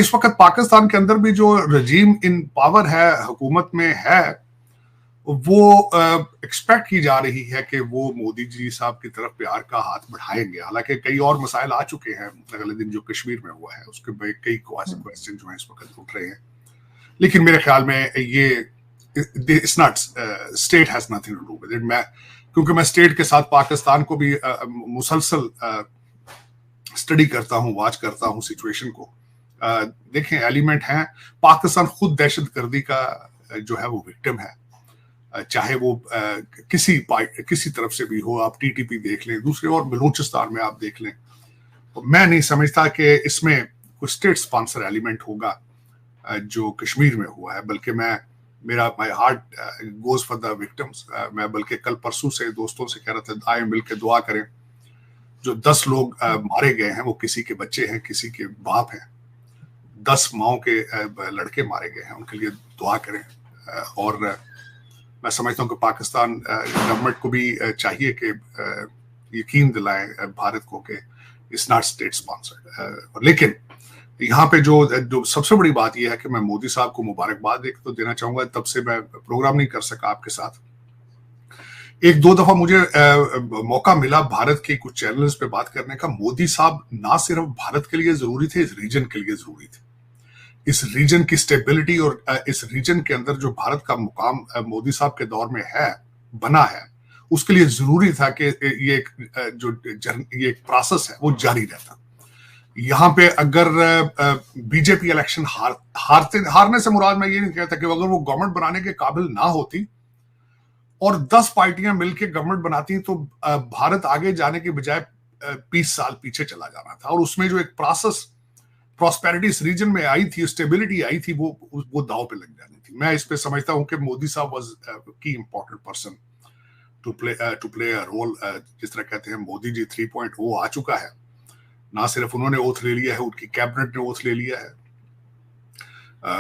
इस वक्त पाकिस्तान के अंदर भी जो रजीम इन पावर है, हुकूमत में है, वो एक्सपेक्ट की जा रही है कि वो मोदी जी साहब की तरफ प्यार का हाथ बढ़ाएंगे। हालांकि कई और मसाइल आ चुके हैं अगले दिन जो कश्मीर में हुआ है, उसके कई क्वेश्चन जो है इस वक्त उठ रहे हैं, लेकिन मेरे ख्याल में ये it's not, state has nothing to do with it. मैं क्योंकि मैं स्टेट के साथ पाकिस्तान को भी मुसलसल स्टडी करता हूँ, वॉच करता हूँ सिचुएशन को। देखें, एलिमेंट हैं, पाकिस्तान खुद दहशतगर्दी का जो है वो विक्टिम है, चाहे वो किसी तरफ से भी हो। आप टीटीपी देख लें, दूसरे और बलूचिस्तान में आप देख लें, तो मैं नहीं समझता कि इसमें कोई स्टेट स्पॉन्सर एलिमेंट होगा जो कश्मीर में हुआ है, बल्कि my heart goes for the victims. मैं बल्कि कल परसों से दोस्तों से कह रहा था, आए मिलकर दुआ करें। जो 10 लोग मारे गए हैं वो किसी के बच्चे हैं, किसी के बाप हैं। 10 माओ के लड़के मारे गए हैं, उनके लिए दुआ करें। और मैं समझता हूँ कि पाकिस्तान गवर्नमेंट को भी चाहिए कि यकीन दिलाएं भारत को कि इट्स नॉट स्टेट स्पॉन्सर्ड। लेकिन यहाँ पे जो सबसे बड़ी बात यह है कि मैं मोदी साहब को मुबारकबाद एक तो देना चाहूंगा। तब से मैं प्रोग्राम नहीं कर सका आपके साथ। एक दो दफा मुझे मौका मिला भारत के कुछ चैनल्स पे बात करने का। मोदी साहब ना सिर्फ भारत के लिए जरूरी थे, इस रीजन के लिए जरूरी थे। इस रीजन की स्टेबिलिटी और इस रीजन के अंदर जो भारत का मुकाम मोदी साहब के दौर में है, बना है, उसके लिए जरूरी था कि ये एक प्रोसेस है वो जारी रहता। यहाँ पे अगर बीजेपी इलेक्शन हारने से मुराद मैं ये नहीं कहता कि अगर वो गवर्नमेंट बनाने के काबिल ना होती और 10 पार्टियां मिलकर गवर्नमेंट बनाती तो भारत आगे जाने के बजाय 20 साल पीछे चला जाना था। और उसमें जो एक प्रोसेस प्रॉस्पेरिटी इस रीजन में आई थी, स्टेबिलिटी आई थी, वो दाव पे लग जानी थी। मैं इस पे समझता हूं कि मोदी साहब was key important person to play a role. जिस तरह कहते हैं मोदी जी 3.0 आ चुका है। ना सिर्फ उन्होंने ओथ ले लिया है, उनकी कैबिनेट ने ओथ ले लिया है।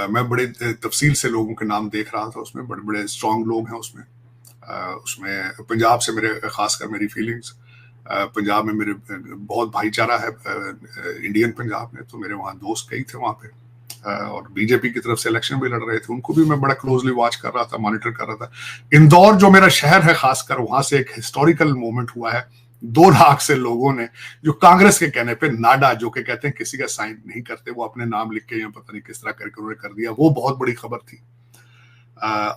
मैं बड़े तफसील से लोगों के नाम देख रहा था, उसमें बड़े बड़े स्ट्रांग लोग हैं उसमें। उसमें पंजाब से मेरे खासकर मेरी फीलिंग्स, पंजाब में मेरे बहुत भाईचारा है इंडियन पंजाब में, तो मेरे वहाँ दोस्त कई थे वहाँ पे। और बीजेपी की तरफ से इलेक्शन भी लड़ रहे थे, उनको भी मैं बड़ा क्लोजली वॉच कर रहा था, मॉनिटर कर रहा था। इंदौर जो मेरा शहर है खासकर, वहां से एक हिस्टोरिकल मोमेंट हुआ है। 2 लाख से लोगों ने, जो कांग्रेस के कहने पे नाडा, जो के कहते हैं किसी का साइन नहीं करते, वो अपने नाम लिख के या पता नहीं किस तरह करके उन्होंने कर दिया। वो बहुत बड़ी खबर थी।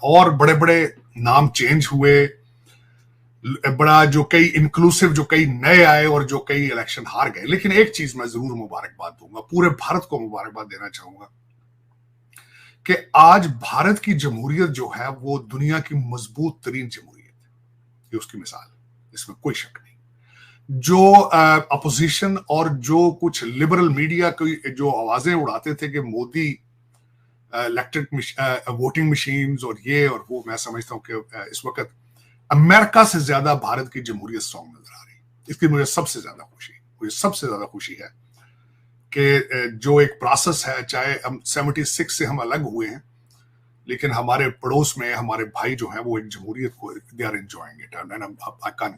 और बड़े बड़े नाम चेंज हुए, बड़ा जो कई इंक्लूसिव, जो कई नए आए और जो कई इलेक्शन हार गए। लेकिन एक चीज मैं जरूर मुबारकबाद दूंगा, पूरे भारत को मुबारकबाद देना चाहूंगा कि आज भारत की जमहूरियत जो है वो दुनिया की मजबूत तरीन जमहूरियत है। ये उसकी मिसाल है, इसमें कोई शक नहीं। जो अपोजिशन और जो कुछ लिबरल मीडिया की जो आवाजें उड़ाते थे कि मोदी इलेक्ट्रिक वोटिंग मशीन और ये और वो, मैं समझता हूं कि इस वक्त अमेरिका से ज्यादा भारत की जमहूरियत स्ट्रांग नजर आ रही है। इसकी मुझे सबसे ज्यादा खुशी है कि जो एक प्रोसेस है, चाहे हम 76 से हम अलग हुए हैं, लेकिन हमारे पड़ोस में हमारे भाई जो हैं वो एक जमहूरियत को दे आर एंजॉयिंग इट।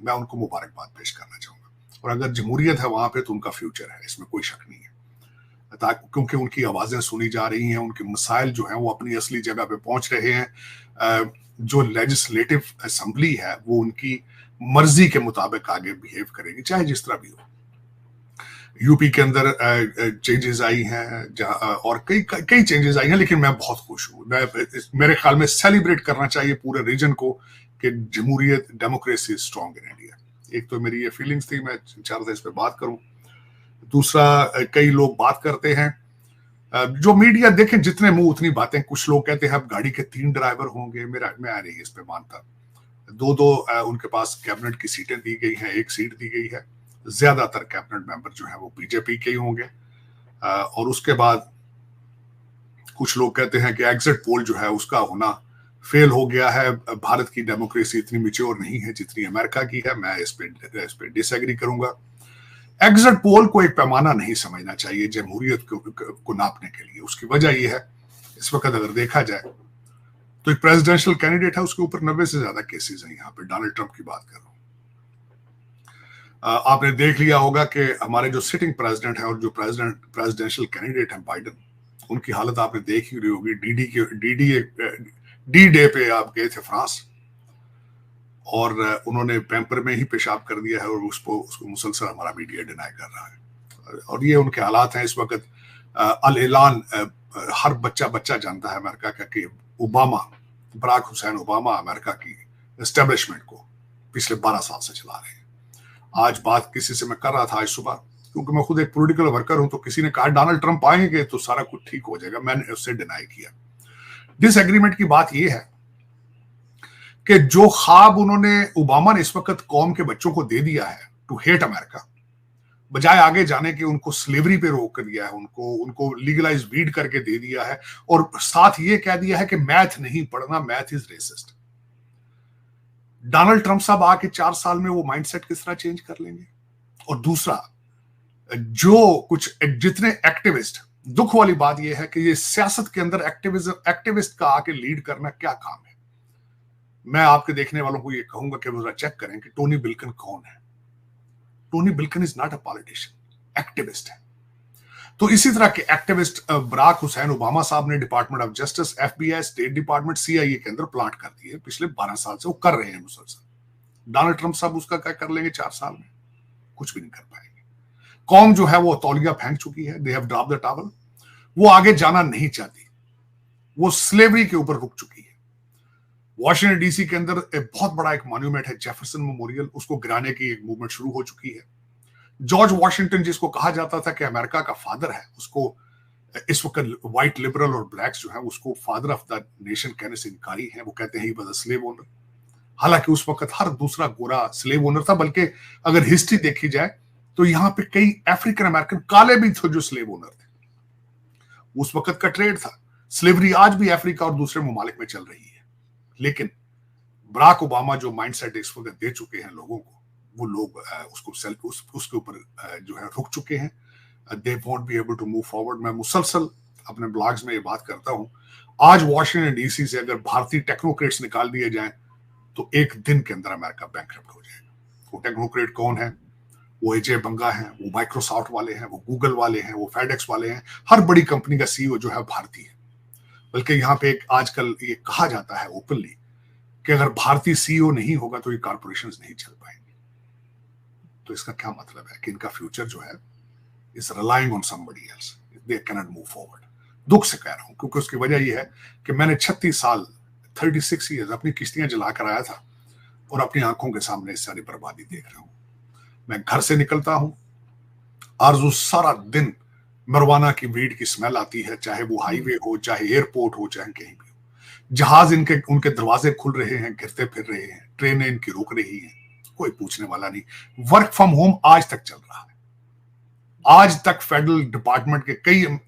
मैं उनको मुबारकबाद पेश करना चाहूंगा। और अगर जमहूरियत है वहां पे तो उनका फ्यूचर है, इसमें कोई शक नहीं है। क्योंकि उनकी आवाजें सुनी जा रही हैं, उनके मसाइल जो हैं वो अपनी असली जगह पे पहुंच रहे हैं। जो लेजिस्लेटिव असेंबली है वो उनकी मर्जी के मुताबिक आगे बिहेव करेगी, चाहे जिस तरह भी हो। यूपी के अंदर चेंजेस आई हैं और कई चेंजेस आई हैं, लेकिन मैं बहुत खुश हूँ। मेरे ख्याल में सेलिब्रेट करना चाहिए पूरे रीजन को कि जमहूरियत, डेमोक्रेसी स्ट्रांग इन इंडिया। एक तो मेरी ये फीलिंग्स थी, मैं चाह रहा था इस पे बात करूं। दूसरा, कई लोग बात करते हैं, जो मीडिया देखें जितने मुंह उतनी बातें। कुछ लोग कहते हैं अब गाड़ी के 3 ड्राइवर होंगे, मैं आ नहीं इस पे मानता। 2 उनके पास कैबिनेट की सीटें दी गई हैं, 1 सीट दी गई है। ज्यादातर कैबिनेट मेंबर जो है वो बीजेपी के ही होंगे। और उसके बाद कुछ लोग कहते हैं कि एग्जिट पोल जो है उसका होना फेल हो गया है। भारत की डेमोक्रेसी इतनी मैच्योर नहीं है जितनी अमेरिका की है। मैं इस पे डिसएग्री करूंगा। एग्जिट पोल को एक पैमाना नहीं समझना चाहिए जमहूरियत को नापने के लिए। उसकी वजह यह है, इस वक्त अगर देखा जाए तो एक प्रेसिडेंशियल कैंडिडेट है, उसके ऊपर 90 से ज्यादा केसेस हैं। यहाँ पे डोनाल्ड ट्रंप की बात कर रहा हूं। आपने देख लिया होगा कि हमारे जो सिटिंग प्रेसिडेंट है और जो प्रेसिडेंशियल कैंडिडेट है बाइडेन, उनकी हालत आपने देख ही रही होगी। डी डे पे आप गए थे फ्रांस, और उन्होंने पैम्पर में ही पेशाब कर दिया है, और उसको मुसलसल हमारा मीडिया डिनाई कर रहा है। और ये उनके हालात हैं इस वक्त। अल ऐलान, हर बच्चा जानता है अमेरिका का कि बराक हुसैन ओबामा अमेरिका की एस्टेब्लिशमेंट को पिछले 12 साल से चला रहे हैं। आज बात किसी से मैं कर रहा था आज सुबह, क्योंकि मैं खुद एक पॉलिटिकल वर्कर हूं, तो किसी ने कहा डोनाल्ड ट्रंप आएंगे तो सारा कुछ ठीक हो जाएगा। मैंने उससे डिनाई किया। डिसएग्रीमेंट की बात यह है कि जो ख्वाब उन्होंने, ओबामा ने इस वक्त कौम के बच्चों को दे दिया है टू हेट अमेरिका, बजाय आगे जाने के उनको स्लेवरी पे रोक कर दिया है, उनको लीगलाइज वीड करके दे दिया है, और साथ ये कह दिया है कि मैथ नहीं पढ़ना, math is resist. Donald Trump साहब आके 4 साल में वो माइंडसेट किस तरह चेंज कर लेंगे? और दूसरा, जो कुछ जितने एक्टिविस्ट, दुख वाली बात यह है कि ये सियासत के अंदर एक्टिविस्ट का आके लीड करना क्या काम है? मैं आपके देखने वालों को ये कहूंगा कि वो चेक करें कि टोनी बिल्किन कौन है। Tony Bilkin is not a politician, activist है। तो इसी तरह के एक्टिविस्ट बराक हुसैन ओबामा साहब ने department of justice, FBI, state department, CIA के अंदर प्लांट कर दिए पिछले 12 साल से, वो कर रहे हैं मुसलसल। डोनाल्ड ट्रंप साहब उसका क्या कर लेंगे 4 साल में? कुछ भी नहीं कर पाएंगे। कौम जो है वो तौलिया फेंक चुकी है, they have dropped the towel. वो आगे जाना नहीं चाहती, वो स्लेवरी के ऊपर रुक चुकी है। वॉशिंगटन DC के अंदर एक बहुत बड़ा एक मॉन्यूमेंट है, जेफरसन मेमोरियल, उसको गिराने की एक मूवमेंट शुरू हो चुकी है। जॉर्ज वॉशिंगटन, जिसको कहा जाता था कि अमेरिका का फादर है, उसको इस वक्त व्हाइट लिबरल और ब्लैक्स जो है उसको फादर ऑफ द नेशन कहने से इनकारी है। वो कहते हैं he was a slave owner. हालांकि उस वक्त हर दूसरा गोरा स्लेव ओनर था, बल्कि अगर हिस्ट्री देखी जाए तो यहाँ पे कई अफ्रीकन अमेरिकन काले भी थे जो स्लेव ओनर थे। उस वक्त का ट्रेड था। स्लेवरी आज भी अफ्रीका और दूसरे ममालिक में चल रही है। लेकिन बराक ओबामा जो माइंडसेट इस वक्त दे चुके हैं लोगों को, वो लोग उसके ऊपर जो है रुक चुके हैं। They won't be able to move forward. मैं मुसलसल अपने ब्लॉग्स में ये बात करता हूँ। आज वॉशिंगटन DC से अगर भारतीय टेक्नोक्रेट्स निकाल दिए जाएं तो एक दिन के अंदर अमेरिका बैंकरप्ट हो जाएगा। वो टेक्नोक्रेट कौन है? वो अजय बंगा है, वो माइक्रोसॉफ्ट वाले हैं, वो गूगल वाले हैं, वो फेडेक्स वाले हैं। हर बड़ी कंपनी का CEO जो है भारतीय है। बल्कि यहाँ पे एक आजकल ये कहा जाता है ओपनली कि अगर भारतीय CEO नहीं होगा तो ये कॉर्पोरेशंस नहीं चल पाएंगे। तो इसका क्या मतलब है कि इनका फ्यूचर जो है is relying on somebody else, they can not move forward. दुख से कह रहा हूं, क्योंकि उसकी वजह यह है कि मैंने 36 साल 36 ईयर्स अपनी किश्तियां जला कर आया था, और अपनी आंखों के सामने इस सारी बर्बादी देख रहा हूं। मैं घर से निकलता हूं, आरजू सारा दिन मरवाना की वीड की स्मेल आती है, चाहे वो हाईवे हो, चाहे एयरपोर्ट हो, चाहे कहीं भी हो। जहाज उनके दरवाजे खुल रहे हैं, गिरते फिर रहे हैं, ट्रेनें इनकी रुक रही हैं, कोई पूछने वाला नहीं। वर्क फ्रॉम होम आज तक चल रहा है। आज तक फेडरल डिपार्टमेंट के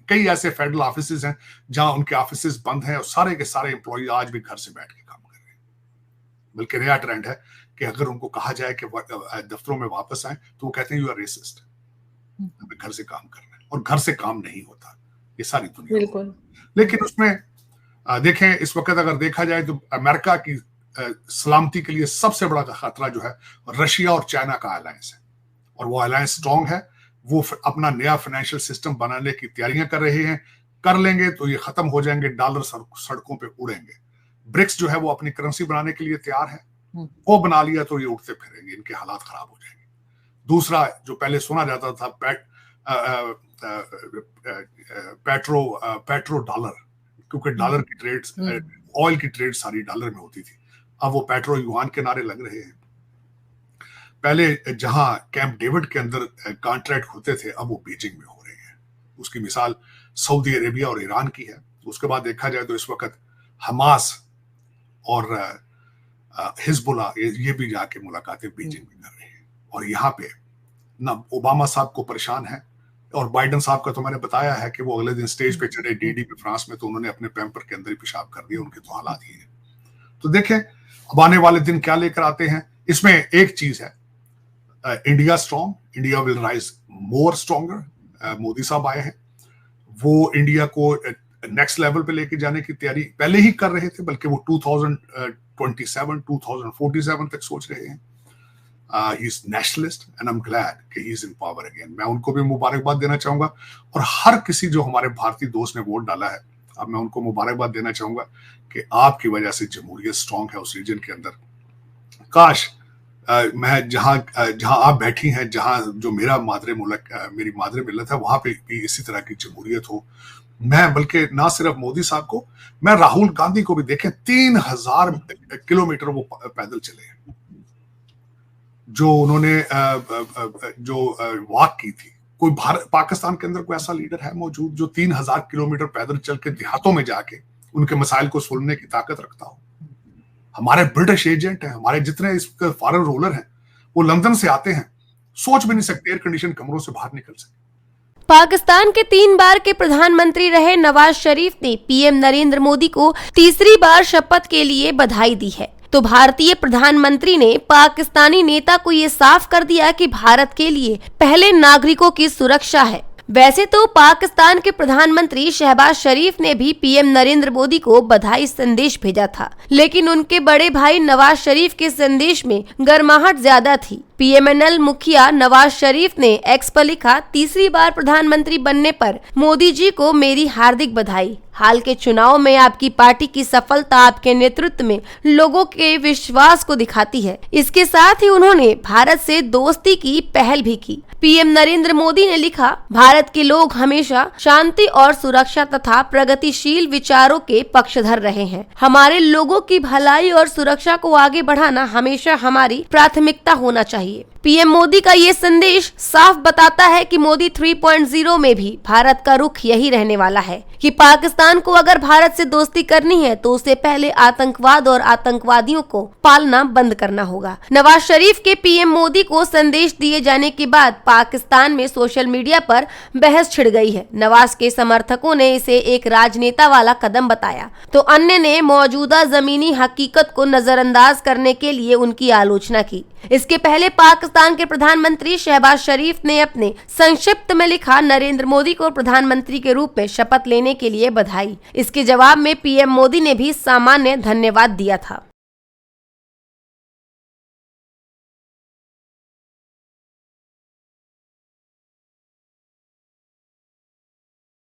कई ऐसे फेडरल ऑफिसेज हैं जहां उनके ऑफिसेज बंद हैं, और सारे के सारे एम्प्लॉय आज भी घर से बैठ के काम कर रहे हैं। बल्कि नया ट्रेंड है कि अगर उनको कहा जाए कि दफ्तरों में वापस आए तो वो कहते हैं यू आर रेसिस्ट, हमें घर से काम करना है, और घर से काम नहीं होता। ये सारी दुनिया बिल्कुल। लेकिन उसमें देखें, इस वक्त अगर देखा जाए तो अमेरिका की सलामती के लिए सबसे बड़ा खतरा जो है रशिया और चाइना का अलायंस है, और वो अलायंस स्ट्रॉन्ग है। वो अपना नया फाइनेंशियल सिस्टम बनाने की तैयारियां कर रहे हैं। कर लेंगे तो ये खत्म हो जाएंगे, डॉलर सड़कों पे उड़ेंगे। ब्रिक्स जो है वो अपनी करेंसी बनाने के लिए तैयार है, वो बना लिया तो ये उठते फिरेंगे, इनके हालात खराब हो जाएंगे। दूसरा, जो पहले सुना जाता था पेट्रो डॉलर, क्योंकि डॉलर की ट्रेड, ऑयल की ट्रेड सारी डॉलर में होती थी, अब वो पेट्रो युआन के नारे लग रहे हैं। पहले जहां कैंप डेविड के अंदर कॉन्ट्रैक्ट होते थे, अब वो बीजिंग में हो रहे हैं। उसकी मिसाल सऊदी अरेबिया और ईरान की है। उसके बाद देखा जाए तो इस वक्त हमास और हिजबुल्लाह ये भी जाके मुलाकातें बीजिंग में कर रहे हैं। और यहाँ पे ना ओबामा साहब को परेशान है, और बाइडेन साहब का तो मैंने बताया है कि वो अगले दिन स्टेज पे चढ़े DD पे फ्रांस में, तो उन्होंने अपने पैम्पर के अंदर ही पेशाब कर दिया। उनके तो हालात ही है। तो देखें अब आने वाले दिन क्या लेकर आते हैं। इसमें एक चीज है, India strong, India will rise more stronger. Modi साहब आए हैं, वो इंडिया को नेक्स्ट लेवल पे लेके जाने की तैयारी पहले ही कर रहे थे, बल्कि वो 2027 2047 तक सोच रहे हैं। He is nationalist and I am glad कि he is in power again. मैं उनको भी मुबारकबाद देना चाहूंगा और हर किसी जो हमारे भारतीय दोस्त ने वोट डाला है, अब मैं उनको मुबारकबाद देना चाहूंगा कि आपकी वजह से जमहूरियत स्ट्रांग है उस रीजन के अंदर। काश मैं जहां आप बैठी हैं, जहां जो मेरा मादरे मुल्क मेरी मादरे मिल्लत है, वहां पे भी इसी तरह की जमहूरियत हो। मैं बल्कि ना सिर्फ मोदी साहब को, मैं राहुल गांधी को भी देखें, 3000 किलोमीटर वो पैदल चले हैं, जो उन्होंने जो वॉक की थी। कोई पाकिस्तान के अंदर कोई ऐसा लीडर है मौजूद जो 3000 किलोमीटर पैदल चल के देहातों में जाके उनके मसाइल को सुनने की ताकत रखता हो? हमारे ब्रिटिश एजेंट हैं, हमारे जितने इस फॉरेन रोलर हैं, वो लंदन से आते हैं, सोच भी नहीं सकते एयर कंडीशन कमरों से बाहर निकल सके। पाकिस्तान के 3 बार के प्रधानमंत्री रहे नवाज शरीफ ने पीएम नरेंद्र मोदी को तीसरी बार शपथ के लिए बधाई दी है। तो भारतीय प्रधानमंत्री ने पाकिस्तानी नेता को ये साफ कर दिया कि भारत के लिए पहले नागरिकों की सुरक्षा है। वैसे तो पाकिस्तान के प्रधानमंत्री शहबाज शरीफ ने भी पीएम नरेंद्र मोदी को बधाई संदेश भेजा था, लेकिन उनके बड़े भाई नवाज शरीफ के संदेश में गर्माहट ज्यादा थी। पीएमएनएल मुखिया नवाज शरीफ ने एक्स पर लिखा, तीसरी बार प्रधानमंत्री बनने पर मोदी जी को मेरी हार्दिक बधाई। हाल के चुनाव में आपकी पार्टी की सफलता आपके नेतृत्व में लोगों के विश्वास को दिखाती है। इसके साथ ही उन्होंने भारत से दोस्ती की पहल भी की। पीएम नरेंद्र मोदी ने लिखा, भारत के लोग हमेशा शांति और सुरक्षा तथा प्रगतिशील विचारों के पक्षधर रहे हैं। हमारे लोगों की भलाई और सुरक्षा को आगे बढ़ाना हमेशा हमारी प्राथमिकता होना चाहिए। पीएम मोदी का ये संदेश साफ बताता है कि मोदी 3.0 में भी भारत का रुख यही रहने वाला है कि पाकिस्तान को अगर भारत से दोस्ती करनी है तो उससे पहले आतंकवाद और आतंकवादियों को पालना बंद करना होगा। नवाज शरीफ के पीएम मोदी को संदेश दिए जाने के बाद पाकिस्तान में सोशल मीडिया पर बहस छिड़ गई है। नवाज के समर्थकों ने इसे एक राजनेता वाला कदम बताया, तो अन्य ने मौजूदा जमीनी हकीकत को नजरअंदाज करने के लिए उनकी आलोचना की। इसके पहले पाकिस्तान के प्रधानमंत्री शहबाज शरीफ ने अपने संक्षिप्त में लिखा, नरेंद्र मोदी को प्रधानमंत्री के रूप में शपथ लेने के लिए बधाई। इसके जवाब में पीएम मोदी ने भी सामान्य धन्यवाद दिया था।